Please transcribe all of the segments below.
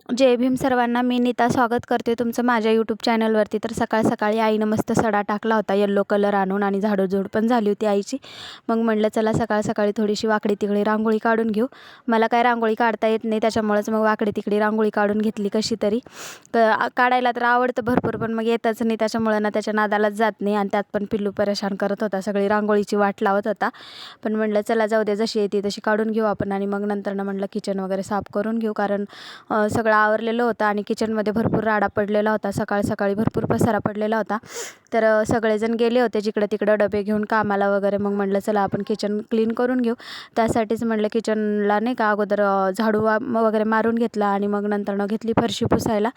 जय भीम सर्वांना. मी नीता स्वागत करते तुमचं माझ्या यूट्यूब चॅनलवरती. तर सकाळी आईनं मस्त सडा टाकला होता येल्लो कलर आणून आणि झाडूझूड पण झाली होती आईची. मग म्हणलं चला सकाळी थोडीशी वाकडी तिकडी रांगोळी काढून घेऊ. मला काय रांगोळी काढता येत नाही, त्याच्यामुळेच मग वाकडी तिकडी रांगोळी काढून घेतली कशी तरी. काढायला तर आवडतं भरपूर, पण मग येतच नाही, त्याच्यामुळं ना त्याच्या नादालाच जात नाही. आणि त्यात पण पिल्लू परेशान करत होता, सगळी रांगोळीची वाट लावत होता. पण म्हणलं चला जाऊ दे, जशी येते तशी काढून घेऊ आपण. आणि मग नंतर ना म्हणलं किचन वगैरे साफ करून घेऊ, कारण सगळं आवरलेलं होतं आणि किचनमध्ये भरपूर राडा पडलेला होता. सकाळी भरपूर पसारा पडलेला होता. तर सगळेजण गेले होते जिकडं तिकडं डबे घेऊन कामाला वगैरे. मग म्हटलं चला आपण किचन क्लीन करून घेऊ. त्यासाठीच म्हटलं किचनला नाही का अगोदर झाडू वगैरे मारून घेतला आणि मग नंतर घेतली फरशी पुसायला.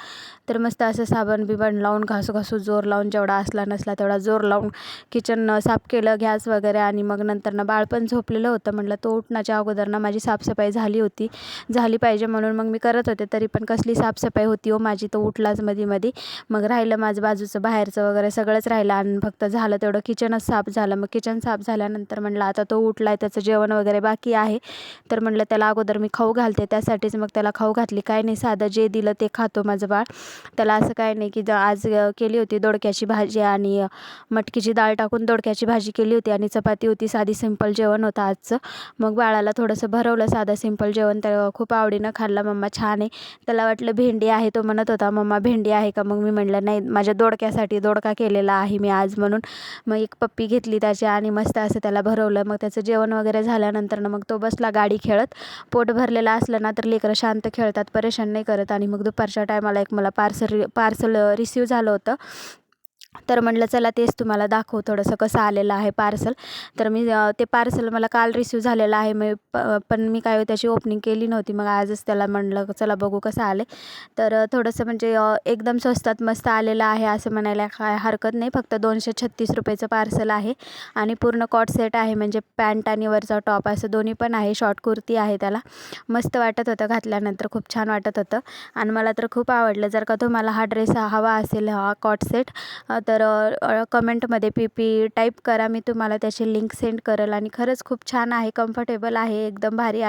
तर मस्त असं साबण बिबण लावून घासू जोर लावून, जेवढा असला नसला तेवढा जोर लावून किचन साफ केलं, गॅस वगैरे. आणि मग नंतर बाळ पण झोपलेलं होतं. म्हटलं तो उठण्याच्या अगोदर माझी साफसफाई झाली पाहिजे, म्हणून मग मी करत होते. तरी पण कसली साफसफाई होती हो माझी, तो उठलाच मध्ये. मग राहिलं माझं बाजूचं बाहेरचं वगैरे सगळंच राहिलं आणि फक्त झालं तेवढं किचनच साफ झालं. मग किचन साफ झाल्यानंतर म्हटलं आता तो उठलाय, त्याचं जेवण वगैरे बाकी आहे, तर म्हटलं त्याला अगोदर मी खाऊ घालते. त्यासाठीच मग त्याला खाऊ घातली. काय नाही, साधं जे दिलं ते खातो माझं बाळ. त्याला असं काय नाही की आज केली होती दोडक्याची भाजी आणि मटकीची डाळ टाकून दोडक्याची भाजी केली होती आणि चपाती होती. साधी सिंपल जेवण होतं आजचं. मग बाळाला थोडंसं भरवलं साधं सिंपल जेवण. त्याला खूप आवडीनं खाल्ला. मम्मा छान आहे. त्याला वाटलं भेंडी आहे, तो म्हणत होता मम्मा भेंडी आहे का. मग मी म्हटलं नाही, माझ्या दोडक्यासाठी दोडका केलेला आहे मी आज म्हणून. मग एक पप्पी घेतली त्याची आणि मस्त असं त्याला भरवलं. मग त्याचं जेवण वगैरे झाल्यानंतर मग तो बसला गाडी खेळत. पोट भरलेलं असलं ना तर लेकरं शांत खेळतात, परेशान नाही करत. आणि मग दुपारच्या टायमाला एक मला पार्सल रिसीव झालं होतं. तर म्हटलं चला तेच तुम्हाला दाखवू थोडंसं कसं आलेलं आहे पार्सल. तर मी ते पार्सल मला काल रिसीव झालेलं आहे. पण मी काय त्याची ओपनिंग केली नव्हती. मग आजच त्याला म्हटलं चला बघू कसं आलं. तर थोडंसं म्हणजे एकदम स्वस्तात मस्त आलेलं आहे असं म्हणायला काय हरकत नाही. फक्त 236 रुपयेचं पार्सल आहे आणि पूर्ण कॉट सेट आहे, म्हणजे पॅन्ट आणि वरचा टॉप असं दोन्ही पण आहे. शॉर्ट कुर्ती आहे त्याला. मस्त वाटत होतं घातल्यानंतर, खूप छान वाटत होतं आणि मला तर खूप आवडलं. जर का तुम्हाला हा ड्रेस हवा असेल, हा कॉट सेट, तर कमेंटमध्ये PP टाईप करा, मी तुम्हाला त्याची लिंक सेंड करेल. आणि खरंच खूप छान आहे, कम्फर्टेबल आहे, एकदम भारी आहे.